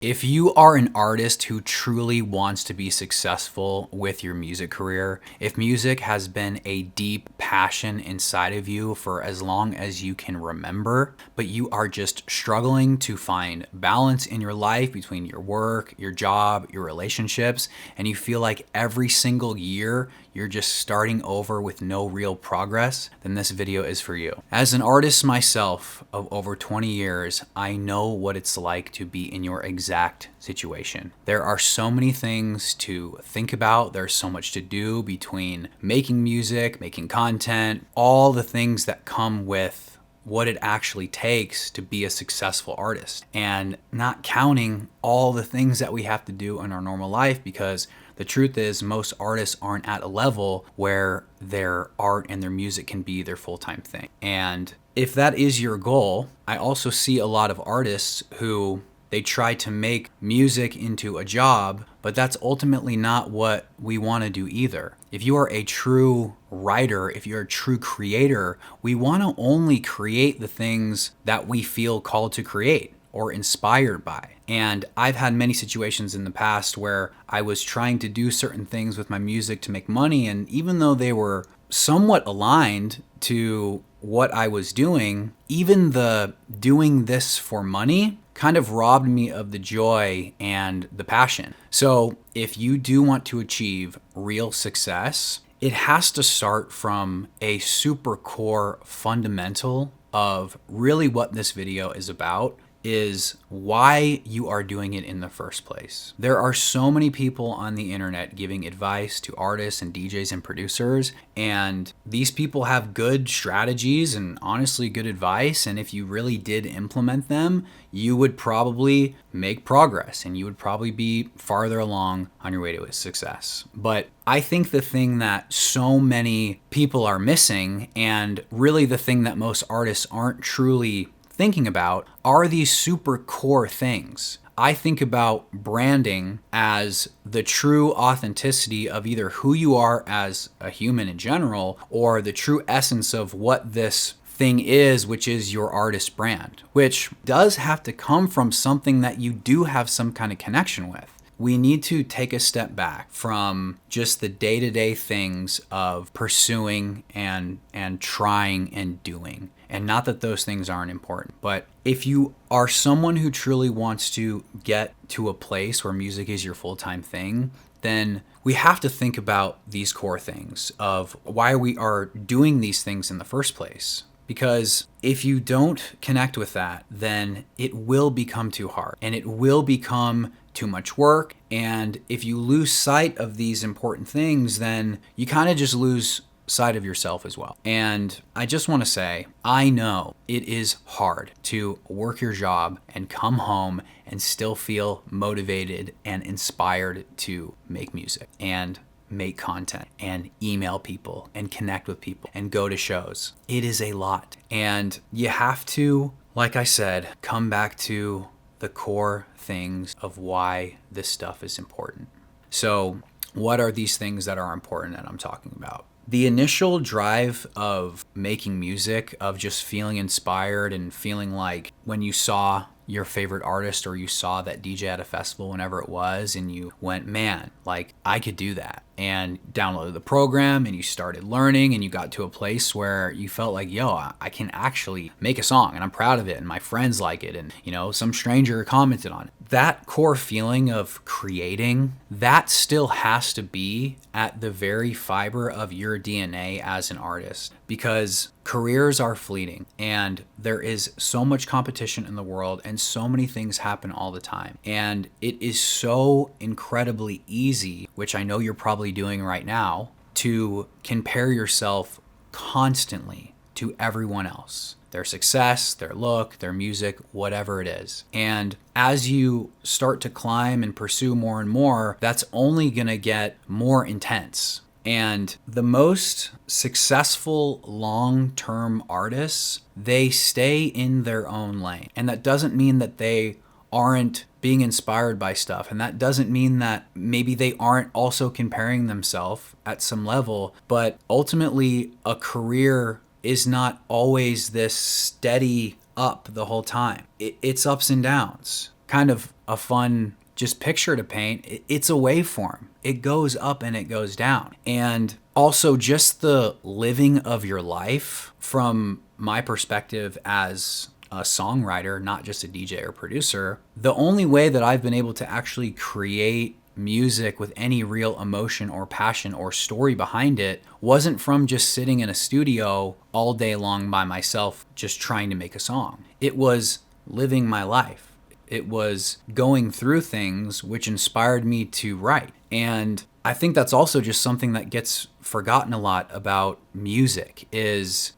If you are an artist who truly wants to be successful with your music career, if music has been a deep passion inside of you for as long as you can remember, but you are just struggling to find balance in your life between your work, your job, your relationships, and you feel like every single year you're just starting over with no real progress, then this video is for you. As an artist myself of over 20 years, I know what it's like to be in your exact situation. There are so many things to think about. There's so much to do between making music, making content, all the things that come with what it actually takes to be a successful artist, and not counting all the things that we have to do in our normal life, because the truth is most artists aren't at a level where their art and their music can be their full-time thing. And if that is your goal, I also see a lot of artists who they try to make music into a job, but that's ultimately not what we want to do either. If you are a true writer, if you're a true creator, we want to only create the things that we feel called to create or inspired by. And I've had many situations in the past where I was trying to do certain things with my music to make money, and even though they were somewhat aligned to what I was doing, even the doing this for money kind of robbed me of the joy and the passion. So if you do want to achieve real success, it has to start from a super core fundamental of really what this video is about, is why you are doing it in the first place. There are so many people on the internet giving advice to artists and DJs and producers, and these people have good strategies and honestly good advice, and if you really did implement them, you would probably make progress and you would probably be farther along on your way to success. But I think the thing that so many people are missing, and really the thing that most artists aren't truly thinking about, are these super core things. I think about branding as the true authenticity of either who you are as a human in general, or the true essence of what this thing is, which is your artist brand, which does have to come from something that you do have some kind of connection with. We need to take a step back from just the day-to-day things of pursuing and trying and doing. And not that those things aren't important, but if you are someone who truly wants to get to a place where music is your full-time thing, then we have to think about these core things of why we are doing these things in the first place. Because if you don't connect with that, then it will become too hard and it will become too much work. And if you lose sight of these important things, then you kind of just lose sight of yourself as well. And I just want to say, I know it is hard to work your job and come home and still feel motivated and inspired to make music and make content and email people and connect with people and go to shows. It is a lot. And you have to, like I said, come back to the core things of why this stuff is important. So what are these things that are important that I'm talking about? The initial drive of making music, of just feeling inspired and feeling like when you saw your favorite artist or you saw that DJ at a festival, whenever it was, and you went, man, like I could do that, and downloaded the program and you started learning and you got to a place where you felt like, yo, I can actually make a song and I'm proud of it and my friends like it and, you know, some stranger commented on it. That core feeling of creating, that still has to be at the very fiber of your DNA as an artist, because careers are fleeting and there is so much competition in the world and so many things happen all the time. And it is so incredibly easy, which I know you're probably doing right now, to compare yourself constantly to everyone else. Their success, their look, their music, whatever it is. And as you start to climb and pursue more and more, that's only gonna get more intense. And the most successful long-term artists, they stay in their own lane. And that doesn't mean that they aren't being inspired by stuff. And that doesn't mean that maybe they aren't also comparing themselves at some level. But ultimately, a career is not always this steady up the whole time. It's ups and downs. kind of a fun just picture to paint. It's a waveform. It goes up and it goes down. And also just the living of your life from my perspective as a songwriter, not just a DJ or producer, the only way that I've been able to actually create music with any real emotion or passion or story behind it wasn't from just sitting in a studio all day long by myself just trying to make a song. It was living my life. It was going through things which inspired me to write. And I think that's also just something that gets forgotten a lot about music is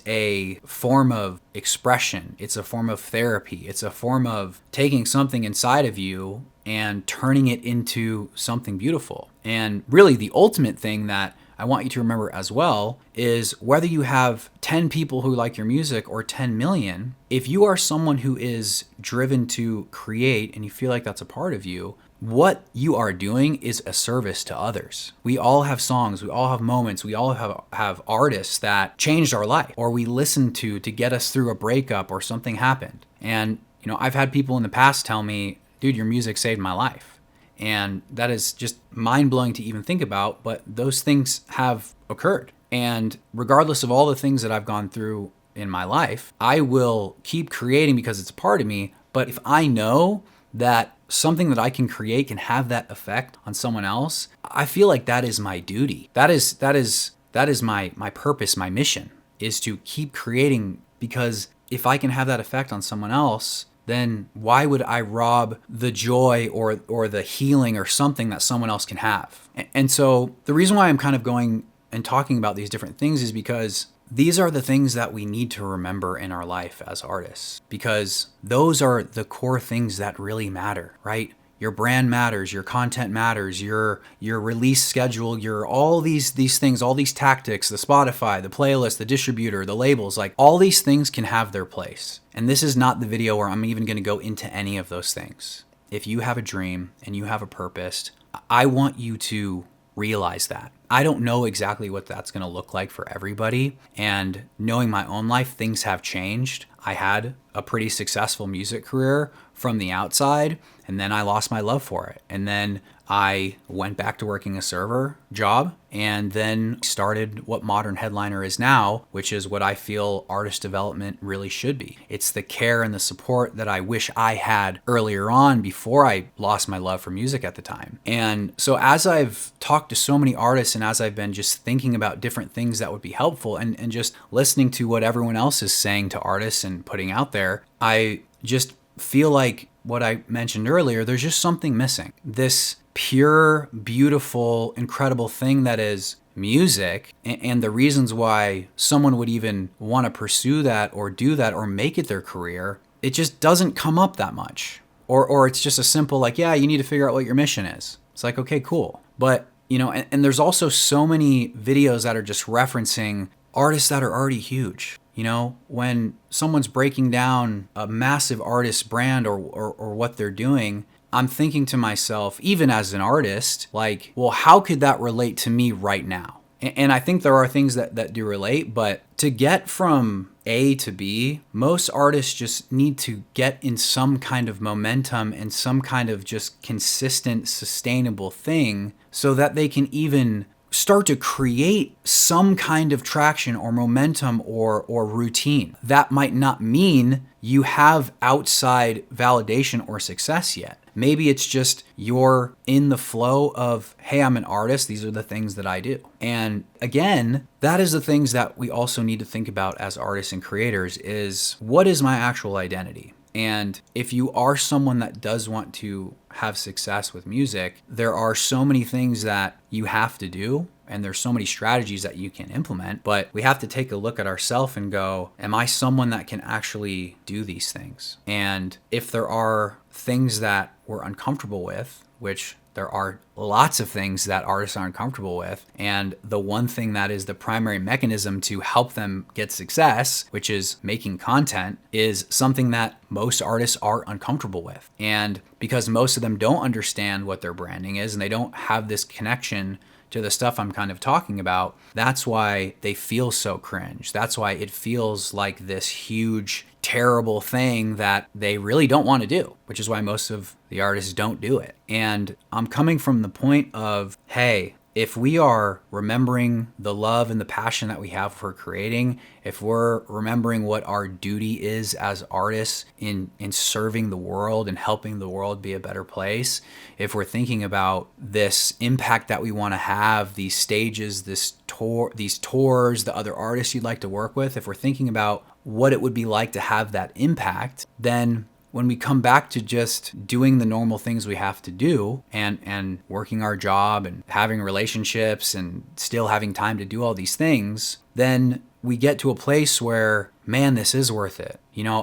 a form of expression. It's a form of therapy. It's a form of taking something inside of you and turning it into something beautiful. And really the ultimate thing that I want you to remember as well is whether you have 10 people who like your music or 10 million, if you are someone who is driven to create and you feel like that's a part of you, what you are doing is a service to others. We all have songs, we all have moments, we all have artists that changed our life or we listened to get us through a breakup or something happened. And, I've had people in the past tell me, dude, your music saved my life. And that is just mind-blowing to even think about, but those things have occurred. And regardless of all the things that I've gone through in my life, I will keep creating because it's a part of me. But if I know that something that I can create can have that effect on someone else, I feel like that is my duty. That is my purpose, my mission, is to keep creating, because if I can have that effect on someone else, then why would I rob the joy or the healing or something that someone else can have? And so the reason why I'm kind of going and talking about these different things is because these are the things that we need to remember in our life as artists, because those are the core things that really matter, right? Your brand matters, your content matters, your release schedule, your all these things, all these tactics, the Spotify, the playlist, the distributor, the labels, like all these things can have their place. And this is not the video where I'm even going to go into any of those things. If you have a dream and you have a purpose, I want you to realize that. I don't know exactly what that's going to look like for everybody. And knowing my own life, things have changed. I had a pretty successful music career from the outside, and then I lost my love for it. And then I went back to working a server job and then started what Modern Headliner is now, which is what I feel artist development really should be. It's the care and the support that I wish I had earlier on before I lost my love for music at the time. And so as I've talked to so many artists and as I've been just thinking about different things that would be helpful and just listening to what everyone else is saying to artists and putting out there, I just feel like what I mentioned earlier, there's just something missing. This pure, beautiful, incredible thing that is music, and the reasons why someone would even want to pursue that or do that or make it their career, it just doesn't come up that much. Or it's just a simple like, yeah, you need to figure out what your mission is. It's like, okay, cool. But, and there's also so many videos that are just referencing artists that are already huge. When someone's breaking down a massive artist's brand or what they're doing, I'm thinking to myself, even as an artist, like, well, how could that relate to me right now? And I think there are things that do relate, but to get from A to B, most artists just need to get in some kind of momentum and some kind of just consistent, sustainable thing so that they can even start to create some kind of traction or momentum or routine. That might not mean you have outside validation or success yet. Maybe it's just you're in the flow of, hey, I'm an artist. These are the things that I do. And again, that is the things that we also need to think about as artists and creators is, what is my actual identity? And if you are someone that does want to have success with music, there are so many things that you have to do, and there's so many strategies that you can implement, but we have to take a look at ourselves and go, am I someone that can actually do these things? And if there are things that we're uncomfortable with, which there are lots of things that artists are uncomfortable with, and the one thing that is the primary mechanism to help them get success, which is making content, is something that most artists are uncomfortable with. And because most of them don't understand what their branding is and they don't have this connection to the stuff I'm kind of talking about, that's why they feel so cringe. That's why it feels like this huge, terrible thing that they really don't want to do, which is why most of the artists don't do it. And I'm coming from the point of, hey, if we are remembering the love and the passion that we have for creating, if we're remembering what our duty is as artists in serving the world and helping the world be a better place, if we're thinking about this impact that we want to have, these stages, these tours, the other artists you'd like to work with, if we're thinking about what it would be like to have that impact, then when we come back to just doing the normal things we have to do and working our job and having relationships and still having time to do all these things, then we get to a place where, man, this is worth it.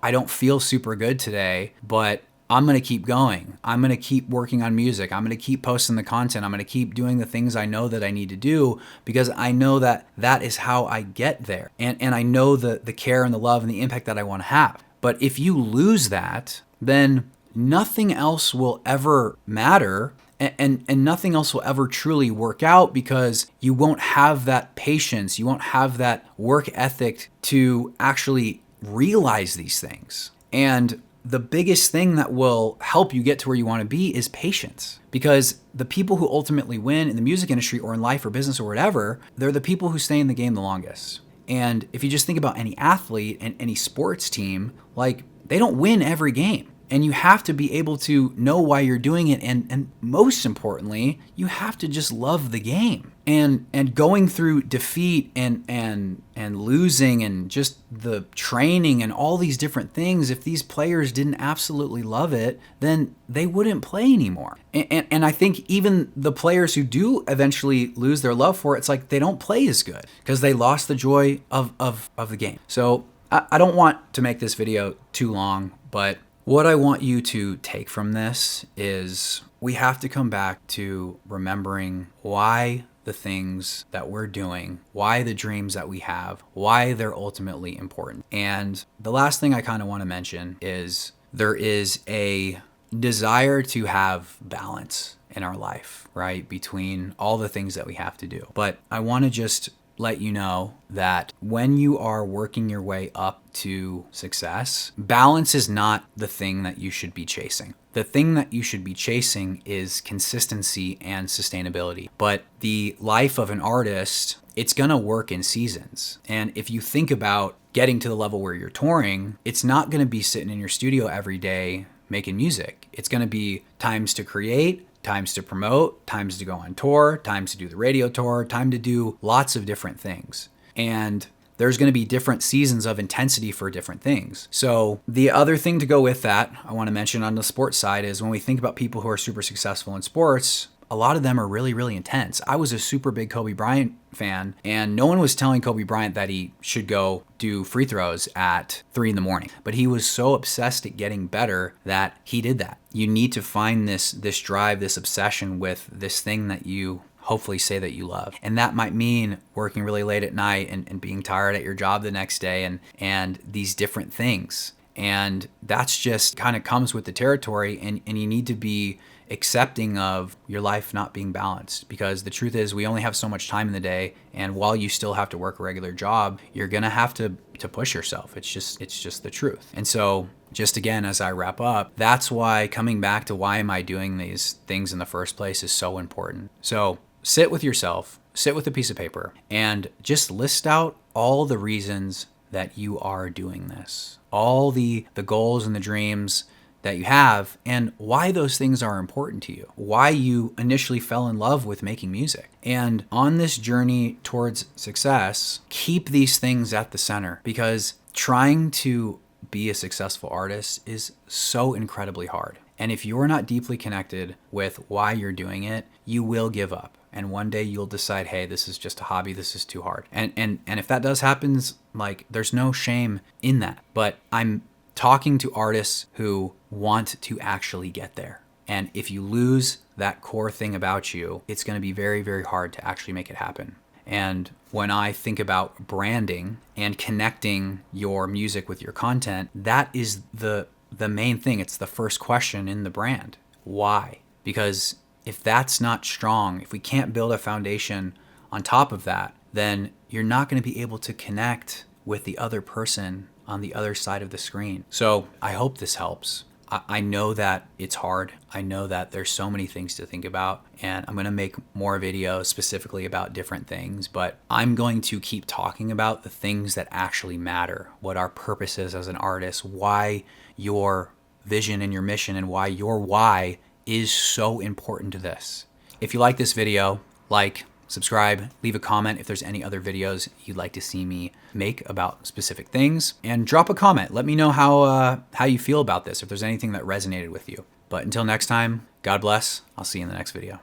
I don't feel super good today, but I'm going to keep going. I'm going to keep working on music. I'm going to keep posting the content. I'm going to keep doing the things I know that I need to do because I know that that is how I get there. And I know the care and the love and the impact that I want to have. But if you lose that, then nothing else will ever matter and nothing else will ever truly work out because you won't have that patience. You won't have that work ethic to actually realize these things. And the biggest thing that will help you get to where you want to be is patience. Because the people who ultimately win in the music industry or in life or business or whatever, they're the people who stay in the game the longest. And if you just think about any athlete and any sports team, like they don't win every game. And you have to be able to know why you're doing it. And most importantly, you have to just love the game. And going through defeat and losing and just the training and all these different things, if these players didn't absolutely love it, then they wouldn't play anymore. And I think even the players who do eventually lose their love for it, it's like they don't play as good because they lost the joy of the game. So I don't want to make this video too long, but what I want you to take from this is we have to come back to remembering why the things that we're doing, why the dreams that we have, why they're ultimately important. And the last thing I kind of want to mention is there is a desire to have balance in our life, right? Between all the things that we have to do. But I want to just let you know that when you are working your way up to success, balance is not the thing that you should be chasing. The thing that you should be chasing is consistency and sustainability. But the life of an artist, it's gonna work in seasons. And if you think about getting to the level where you're touring, it's not gonna be sitting in your studio every day making music. It's gonna be times to create, times to promote, times to go on tour, times to do the radio tour, time to do lots of different things. And there's going to be different seasons of intensity for different things. So the other thing to go with that, I want to mention on the sports side is when we think about people who are super successful in sports, a lot of them are really, really intense. I was a super big Kobe Bryant fan, and no one was telling Kobe Bryant that he should go do free throws at 3 a.m. But he was so obsessed at getting better that he did that. You need to find this drive, this obsession with this thing that you hopefully say that you love. And that might mean working really late at night and being tired at your job the next day and these different things. And that's just kind of comes with the territory, and you need to be accepting of your life not being balanced, because the truth is we only have so much time in the day, and while you still have to work a regular job, you're gonna have to push yourself. It's just the truth. And so just again, as I wrap up, that's why coming back to why am I doing these things in the first place is so important. So sit with yourself, sit with a piece of paper, and just list out all the reasons that you are doing this, all the goals and the dreams that you have, and why those things are important to you, why you initially fell in love with making music. And on this journey towards success, keep these things at the center, because trying to be a successful artist is so incredibly hard. And if you're not deeply connected with why you're doing it, you will give up. And one day you'll decide, hey, this is just a hobby, this is too hard. And if that does happen, like, there's no shame in that. But I'm talking to artists who want to actually get there. And if you lose that core thing about you, it's going to be very, very hard to actually make it happen. And when I think about branding and connecting your music with your content, that is the main thing. It's the first question in the brand. Why? Because if that's not strong, if we can't build a foundation on top of that, then you're not going to be able to connect with the other person on the other side of the screen. So I hope this helps. I know that it's hard. I know that there's so many things to think about, and I'm going to make more videos specifically about different things, but I'm going to keep talking about the things that actually matter, what our purpose is as an artist, why your vision and your mission and why your why is so important to this. If you like this video, like, subscribe, leave a comment if there's any other videos you'd like to see me make about specific things, and drop a comment. Let me know how you feel about this, if there's anything that resonated with you. But until next time, God bless. I'll see you in the next video.